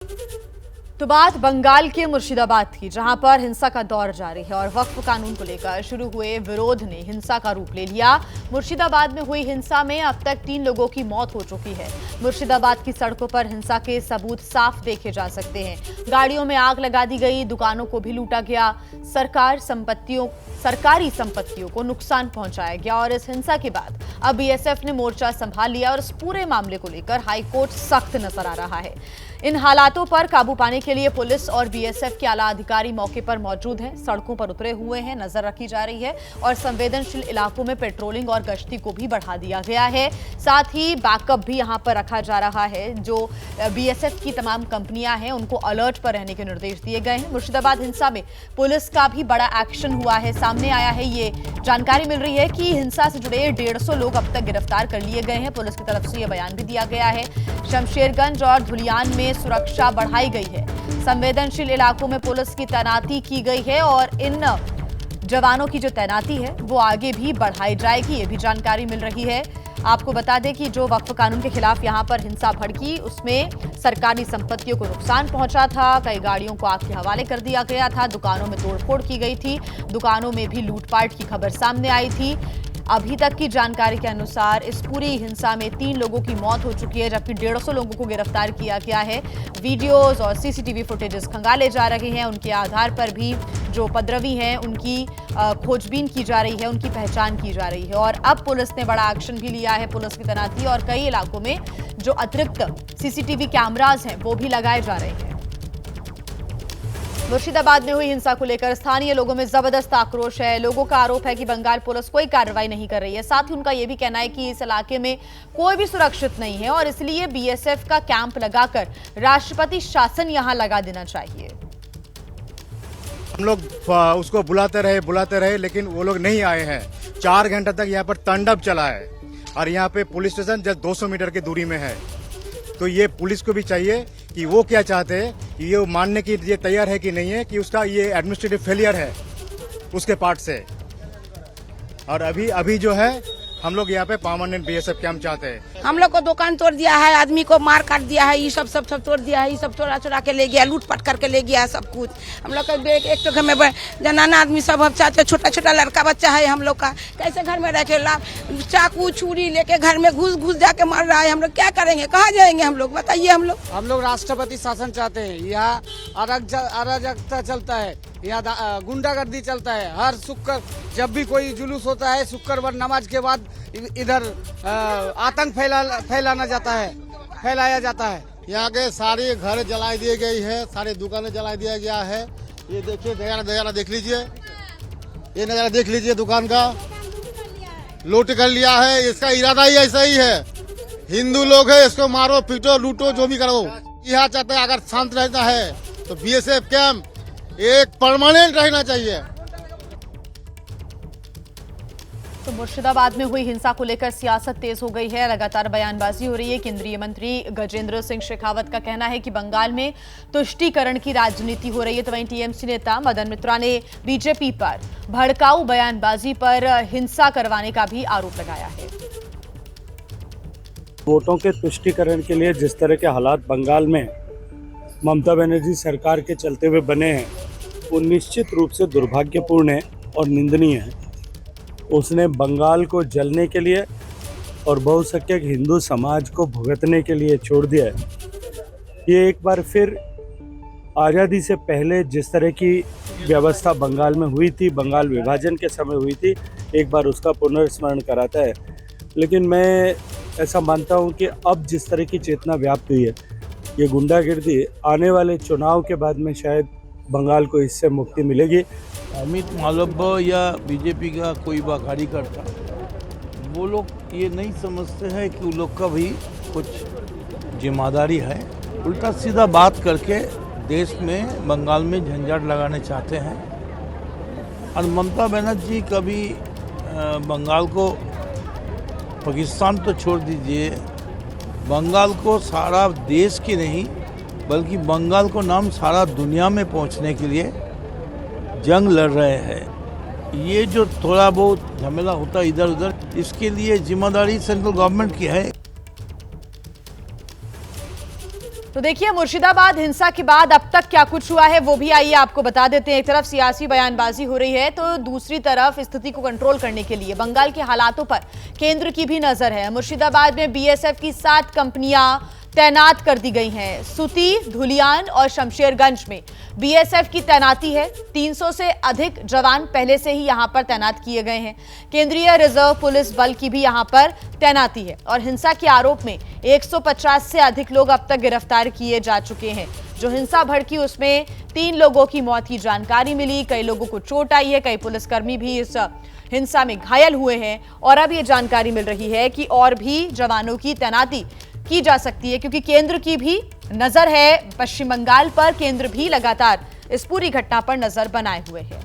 तो बात बंगाल के मुर्शिदाबाद की, जहां पर हिंसा का दौर जारी है और वक्फ कानून को लेकर शुरू हुए विरोध ने हिंसा का रूप ले लिया। मुर्शिदाबाद में हुई हिंसा में अब तक 3 लोगों की मौत हो चुकी है। मुर्शिदाबाद की सड़कों पर हिंसा के सबूत साफ देखे जा सकते हैं। गाड़ियों में आग लगा दी गई, दुकानों को भी लूटा गया, सरकारी संपत्तियों को नुकसान पहुंचाया गया और इस हिंसा के बाद अब बीएसएफ ने मोर्चा संभाल लिया और इस पूरे मामले को लेकर हाईकोर्ट सख्त नजर आ रहा है। इन हालातों पर काबू पाने के लिए पुलिस और बीएसएफ के आला अधिकारी मौके पर मौजूद हैं, सड़कों पर उतरे हुए हैं, नजर रखी जा रही है और संवेदनशील इलाकों में पेट्रोलिंग और गश्ती को भी बढ़ा दिया गया है। साथ ही बैकअप भी यहां पर रखा जा रहा है। जो बीएसएफ की तमाम कंपनियां हैं उनको अलर्ट पर रहने के निर्देश दिए गए हैं। मुर्शिदाबाद हिंसा में पुलिस का भी बड़ा एक्शन हुआ है, सामने आया है। ये जानकारी मिल रही है कि हिंसा से जुड़े 150 लोग अब तक गिरफ्तार कर लिए गए हैं। पुलिस की तरफ से यह बयान भी दिया गया है। शमशेरगंज और धुलियान में सुरक्षा बढ़ाई गई है। संवेदनशील इलाकों में पुलिस की तैनाती की गई है और इन जवानों की जो तैनाती है वो आगे भी बढ़ाई जाएगी, ये भी जानकारी मिल रही है। आपको बता दें कि जो वक्फ कानून के खिलाफ यहां पर हिंसा भड़की, उसमें सरकारी संपत्तियों को नुकसान पहुंचा था, कई गाड़ियों को आग के हवाले कर दिया गया था, दुकानों में तोड़फोड़ की गई थी, दुकानों में भी लूटपाट की खबर सामने आई थी। अभी तक की जानकारी के अनुसार इस पूरी हिंसा में 3 लोगों की मौत हो चुकी है, जबकि 150 लोगों को गिरफ्तार किया गया है। वीडियोस और सीसीटीवी फुटेजेस खंगाले जा रहे हैं, उनके आधार पर भी जो उपद्रवी हैं उनकी खोजबीन की जा रही है, उनकी पहचान की जा रही है और अब पुलिस ने बड़ा एक्शन भी लिया है। पुलिस की तैनाती और कई इलाकों में जो अतिरिक्त सीसीटीवी कैमरास हैं वो भी लगाए जा रहे हैं। मुर्शिदाबाद में हुई हिंसा को लेकर स्थानीय लोगों में जबरदस्त आक्रोश है। लोगों का आरोप है कि बंगाल पुलिस कोई कार्रवाई नहीं कर रही है। साथ ही उनका यह भी कहना है कि इस इलाके में कोई भी सुरक्षित नहीं है और इसलिए बीएसएफ का कैंप लगाकर राष्ट्रपति शासन यहां लगा देना चाहिए। हम लोग उसको बुलाते रहे लेकिन वो लोग नहीं आए हैं। 4 घंटे तक यहाँ पर तांडव चला है और यहाँ पे पुलिस स्टेशन जस्ट 200 मीटर की दूरी में है। तो ये पुलिस को भी चाहिए कि वो क्या चाहते हैं, ये मानने की ये तैयार है कि नहीं है कि उसका ये एडमिनिस्ट्रेटिव फेलियर है उसके पार्ट से। और अभी जो है हम लोग यहाँ पे परमानेंट बीएसएफ कैंप चाहते हैं। हम लोग को दुकान तोड़ दिया है, आदमी को मार काट दिया है, ये सब तोड़ दिया है, ये सब चोरा के ले गया, लूटपाट करके ले गया सब कुछ। हम लोग का एक तो घर में जनाना आदमी सब हम चाहते, छोटा लड़का बच्चा है हम लोग का, कैसे घर में रह के चाकू छुरी लेके घर में घुस जाके मार रहा है। हम लोग क्या करेंगे, कहाँ जाएंगे हम लोग, बताइए। हम लोग राष्ट्रपति शासन चाहते हैं। यहाँ अराजकता चलता है, यहाँ गुंडागर्दी चलता है। हर शुक्र जब भी कोई जुलूस होता है, शुक्रवार नमाज के बाद इधर आतंक फैलाया जाता है। यहाँ के सारे घर जला दिए गई है, सारी दुकानें जला दिया गया है। ये देखिए नजारा देख लीजिए, ये नजारा देख लीजिए, दुकान का लूट कर लिया है। इसका इरादा ही ऐसा ही है, हिंदू लोग है, इसको मारो पीटो लूटो जो भी करो। यहाँ चाहते हैं अगर शांत रहता है तो बीएसएफ कैंप एक परमानेंट रहना चाहिए। तो मुर्शिदाबाद में हुई हिंसा को लेकर सियासत तेज हो गई है, लगातार बयानबाजी हो रही है। केंद्रीय मंत्री गजेंद्र सिंह शेखावत का कहना है कि बंगाल में तुष्टीकरण की राजनीति हो रही है। तो वहीं टीएमसी नेता मदन मित्रा ने बीजेपी पर भड़काऊ बयानबाजी पर हिंसा करवाने का भी आरोप लगाया है। वोटों के तुष्टीकरण के लिए जिस तरह के हालात बंगाल में ममता बनर्जी सरकार के चलते हुए बने हैं, वो निश्चित रूप से दुर्भाग्यपूर्ण है और निंदनीय है। उसने बंगाल को जलने के लिए और बहुसंख्यक हिंदू समाज को भुगतने के लिए छोड़ दिया है। ये एक बार फिर आज़ादी से पहले जिस तरह की व्यवस्था बंगाल में हुई थी, बंगाल विभाजन के समय हुई थी, एक बार उसका पुनर्स्मरण कराता है। लेकिन मैं ऐसा मानता हूँ कि अब जिस तरह की चेतना व्याप्त हुई है, ये गुंडागिर्दी आने वाले चुनाव के बाद में शायद बंगाल को इससे मुक्ति मिलेगी। अमित मालव्य या बीजेपी का कोई बाखाड़ी करता, वो लोग ये नहीं समझते हैं कि उन लोग का भी कुछ जिम्मेदारी है। उल्टा सीधा बात करके देश में बंगाल में झंझट लगाने चाहते हैं। और ममता बनर्जी कभी बंगाल को, पाकिस्तान तो छोड़ दीजिए, बंगाल को सारा देश की नहीं बल्कि बंगाल को नाम सारा दुनिया में पहुंचने के लिए जंग लड़ रहे हैं। ये जो थोड़ा बहुत झमेला होता है इधर उधर, इसके लिए जिम्मेदारी सेंट्रल गवर्नमेंट की है। तो देखिए, मुर्शिदाबाद हिंसा के बाद अब तक क्या कुछ हुआ है वो भी आइए आपको बता देते हैं। एक तरफ सियासी बयानबाजी हो रही है तो दूसरी तरफ स्थिति को कंट्रोल करने के लिए बंगाल के हालातों पर केंद्र की भी नजर है। मुर्शिदाबाद में बीएसएफ की 7 कंपनियां तैनात कर दी गई हैं। सुती, धुलियान और शमशेरगंज में बीएसएफ की तैनाती है। 300 से अधिक जवान पहले से ही यहां पर तैनात किए गए हैं। केंद्रीय रिजर्व पुलिस बल की भी यहां पर तैनाती है और हिंसा के आरोप में 150 से अधिक लोग अब तक गिरफ्तार किए जा चुके हैं। जो हिंसा भड़की उसमें 3 लोगों की मौत की जानकारी मिली, कई लोगों को चोट आई है, कई पुलिसकर्मी भी इस हिंसा में घायल हुए हैं और अब ये जानकारी मिल रही है कि और भी जवानों की तैनाती की जा सकती है, क्योंकि केंद्र की भी नजर है पश्चिम बंगाल पर। केंद्र भी लगातार इस पूरी घटना पर नजर बनाए हुए है।